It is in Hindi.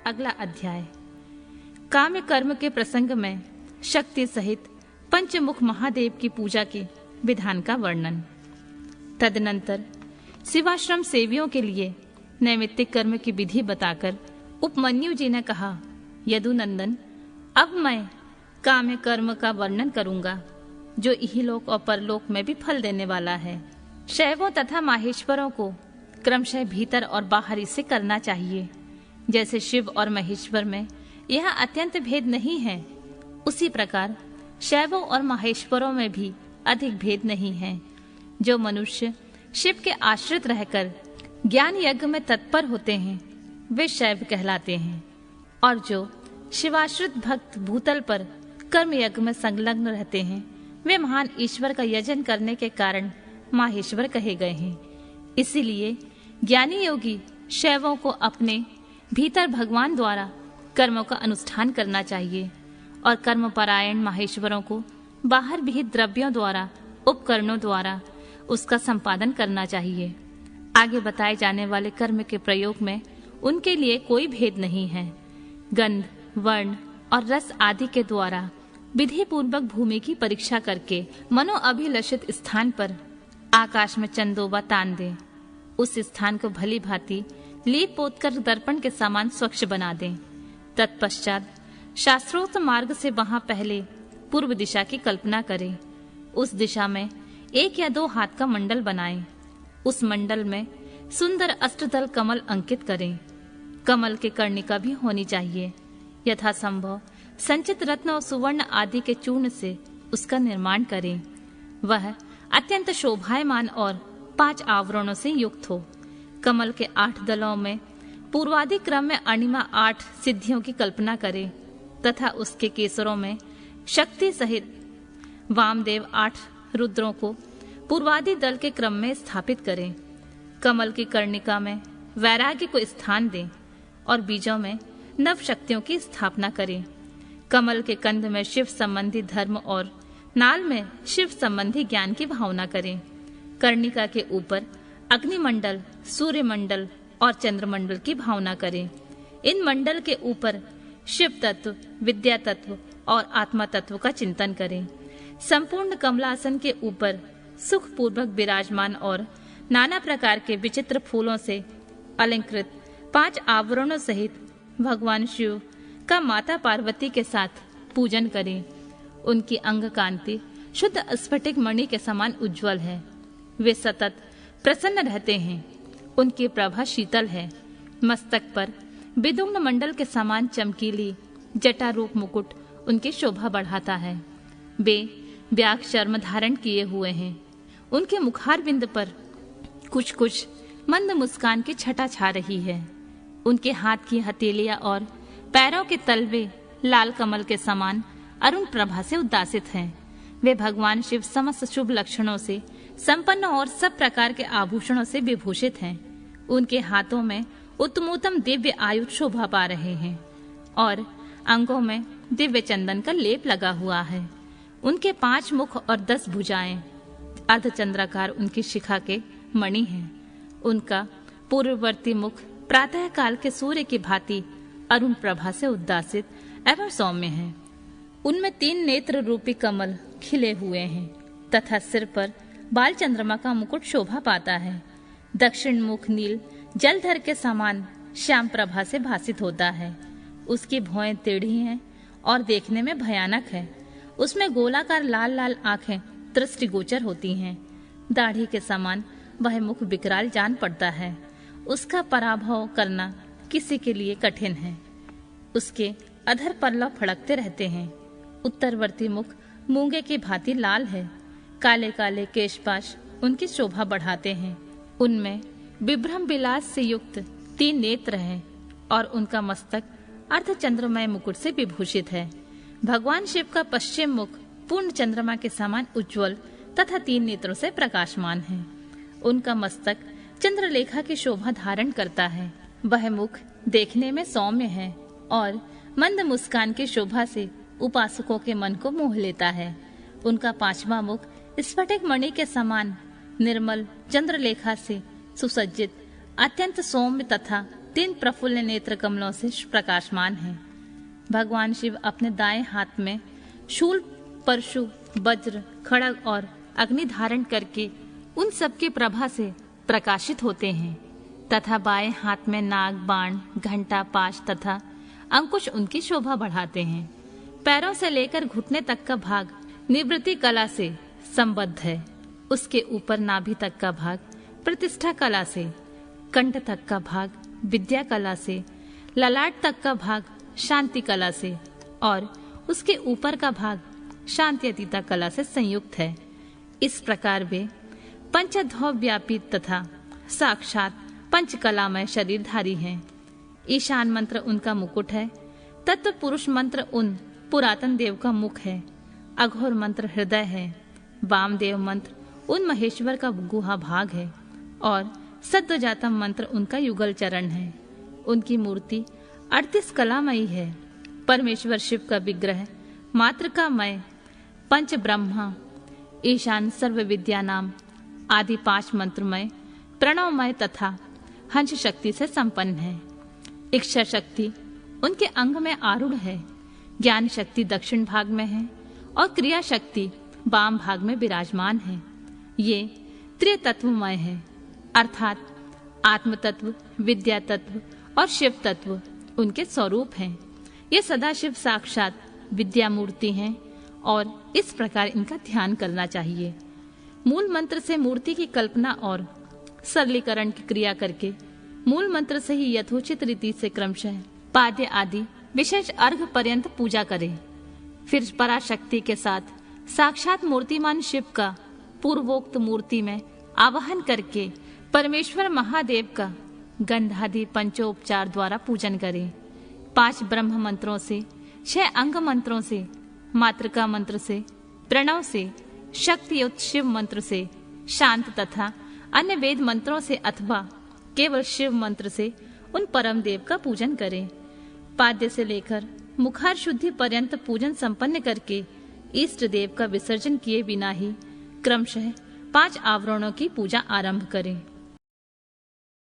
अगला अध्याय। काम्य कर्म के प्रसंग में शक्ति सहित पंचमुख महादेव की पूजा के विधान का वर्णन। तदनंतर शिवाश्रम सेवियों के लिए नैमित्तिक कर्म की विधि बताकर उपमन्यु जी ने कहा, यदुनंदन, अब मैं काम्य कर्म का वर्णन करूंगा जो इहलोक और परलोक में भी फल देने वाला है। शैवों तथा माहेश्वरों को क्रमशः भीतर और बाहरी से करना चाहिए। जैसे शिव और महेश्वर में यह अत्यंत भेद नहीं है, उसी प्रकार शैवों और माहेश्वरों में भी अधिक भेद नहीं है। जो मनुष्य शिव के आश्रित रहकर ज्ञान यज्ञ में तत्पर होते हैं वे शैव कहलाते हैं, और जो शिवाश्रित भक्त भूतल पर कर्म यज्ञ में संलग्न रहते हैं वे महान ईश्वर का यजन करने के कारण माहेश्वर कहे गए हैं। इसीलिए ज्ञानी योगी शैवों को अपने भीतर भगवान द्वारा कर्मों का अनुष्ठान करना चाहिए और कर्मपरायण माहेश्वरों को बाहर विहित द्रव्यों द्वारा उपकरणों द्वारा उसका संपादन करना चाहिए। आगे बताए जाने वाले कर्म के प्रयोग में उनके लिए कोई भेद नहीं है। गंध, वर्ण और रस आदि के द्वारा विधि पूर्वक भूमि की परीक्षा करके मनोअभिलषित स्थान पर आकाश में चंदोबा तान दे। उस स्थान को भली भांति लीप पोत कर दर्पण के समान स्वच्छ बना दें। तत्पश्चात शास्त्रोक्त मार्ग से वहां पहले पूर्व दिशा की कल्पना करें। उस दिशा में 1 या 2 हाथ का मंडल बनाएं। उस मंडल में सुंदर अष्टदल कमल अंकित करें। कमल के कर्णिका भी होनी चाहिए। यथासंभव संचित रत्न और सुवर्ण आदि के चूर्ण से उसका निर्माण करें। वह अत्यंत शोभायमान और 5 आवरणों से युक्त हो। कमल के 8 दलों में पूर्वादि क्रम में अणिमा 8 सिद्धियों की कल्पना करें तथा उसके केसरों में शक्ति सहित वामदेव 8 रुद्रों को पूर्वादि दल के क्रम में स्थापित करें। कमल की कर्णिका में वैराग्य को स्थान दें और बीजों में नव शक्तियों की स्थापना करें। कमल के कंद में शिव संबंधी धर्म और नाल में शिव संबंधी ज्ञान की भावना करें। कर्णिका के ऊपर अग्निमंडल, सूर्य मंडल और चंद्रमंडल की भावना करें। इन मंडल के ऊपर शिव तत्व, विद्या तत्व और आत्मा तत्व का चिंतन करें। संपूर्ण कमलासन के ऊपर सुख पूर्वक विराजमान और नाना प्रकार के विचित्र फूलों से अलंकृत 5 आवरणों सहित भगवान शिव का माता पार्वती के साथ पूजन करें। उनकी अंग कांति शुद्ध स्फटिक मणि के समान उज्जवल है। वे सतत प्रसन्न रहते हैं। उनकी प्रभा शीतल है। मस्तक पर विदुम्न मंडल के समान चमकीली जटा रूप मुकुट उनकी शोभा बढ़ाता है। वे व्याघ चर्म धारण किए हुए हैं। उनके मुखार बिंद पर कुछ कुछ मंद मुस्कान की छटा छा रही है। उनके हाथ की हथेलियां और पैरों के तलवे लाल कमल के समान अरुण प्रभा से उद्दासित हैं। वे भगवान शिव समस्त शुभ लक्षणों से संपन्न और सब प्रकार के आभूषणों से विभूषित हैं। उनके हाथों में उत्तमोत्तम दिव्य आयुध शोभा पा रहे हैं और अंगों में दिव्य चंदन का लेप लगा हुआ है। उनके 5 मुख और 10 भुजाएं, अर्धचंद्राकार उनकी शिखा के मणि हैं। उनका पूर्ववर्ती मुख प्रातः काल के सूर्य की भांति अरुण प्रभा से उद्दासित एवं सौम्य है। उनमें 3 नेत्र रूपी कमल खिले हुए हैं तथा सिर पर बाल चंद्रमा का मुकुट शोभा पाता है। दक्षिण मुख नील जलधर के समान श्याम प्रभा से भासित होता है। उसकी भौहें टेढ़ी हैं और देखने में भयानक है। उसमें गोलाकार लाल लाल आंखें दृष्टिगोचर होती हैं। दाढ़ी के समान वह मुख विकराल जान पड़ता है। उसका पराभव करना किसी के लिए कठिन है। उसके अधर पल्लव फड़कते रहते हैं। उत्तरवर्ती मुख मूंगे की भांति लाल है। काले काले केशपाश उनकी शोभा बढ़ाते हैं। उनमें विभ्रम विलास से युक्त 3 नेत्र हैं और उनका मस्तक अर्धचंद्रमय मुकुट से विभूषित है। भगवान शिव का पश्चिम मुख पूर्ण चंद्रमा के समान उज्जवल तथा 3 नेत्रों से प्रकाशमान है। उनका मस्तक चंद्रलेखा की शोभा धारण करता है। वह मुख देखने में सौम्य है और मंद मुस्कान की शोभा से उपासकों के मन को मोह लेता है। उनका 5वां मुख स्फटिक मणि के समान निर्मल चंद्रलेखा से सुसज्जित अत्यंत सौम्य तथा 3 प्रफुल्ल नेत्र कमलों से प्रकाशमान हैं। भगवान शिव अपने दाएं हाथ में शूल, परशु, वज्र, खड़ग और अग्नि धारण करके उन सबके प्रभा से प्रकाशित होते हैं तथा बाएं हाथ में नाग, बाण, घंटा, पाश तथा अंकुश उनकी शोभा बढ़ाते हैं। पैरों से लेकर घुटने तक का भाग निवृत्ति कला से संबद्ध है। उसके ऊपर नाभि तक का भाग प्रतिष्ठा कला से, कंठ तक का भाग विद्या कला से, ललाट तक का भाग शांति कला से और उसके ऊपर का भाग शांति अतीता कला से संयुक्त है। इस प्रकार वे पंचध्व व्यापी तथा साक्षात पंचकलामय शरीरधारी हैं। ईशान मंत्र उनका मुकुट है। तत्व पुरुष मंत्र उन पुरातन देव का मुख है। अघोर मंत्र हृदय है। वामदेव मंत्र उन महेश्वर का गुहा भाग है और सद्वजातम मंत्र उनका युगल चरण है। उनकी मूर्ति 38 कलामयी है। परमेश्वर शिव का विग्रह मातृकामय, पंच ब्रह्मा, ईशान सर्व विद्या नाम आदि 5 मंत्रमय, प्रणवमय तथा हंस शक्ति से संपन्न है। इच्छा शक्ति उनके अंग में आरूढ़ है। ज्ञान शक्ति दक्षिण भाग में है और क्रिया शक्ति वाम भाग में विराजमान है। ये त्रितत्वमय है, अर्थात आत्म तत्व, विद्या तत्व और शिव तत्व उनके स्वरूप हैं। ये सदाशिव साक्षात विद्या मूर्ति हैं और इस प्रकार इनका ध्यान करना चाहिए। मूल मंत्र से मूर्ति की कल्पना और सरलीकरण की क्रिया करके मूल मंत्र से ही यथोचित रीति से क्रमशः पाद्य आदि विशेष अर्घ पर्यंत पूजा करें। फिर पराशक्ति के साथ साक्षात मूर्तिमान शिव का पूर्वोक्त मूर्ति में आवाहन करके परमेश्वर महादेव का गंधादि पंचोपचार द्वारा पूजन करें। 5 ब्रह्म मंत्रों से, 6 अंग मंत्रों से, मातृका मंत्र से, प्रणव से, शक्तियुक्त शिव मंत्र से, शांत तथा अन्य वेद मंत्रों से अथवा केवल शिव मंत्र से उन परम देव का पूजन करें। पाद्य से लेकर मुखार शुद्धि पर्यंत पूजन संपन्न करके इष्ट देव का विसर्जन किए बिना ही क्रमशः 5 आवरणों की पूजा आरंभ करें।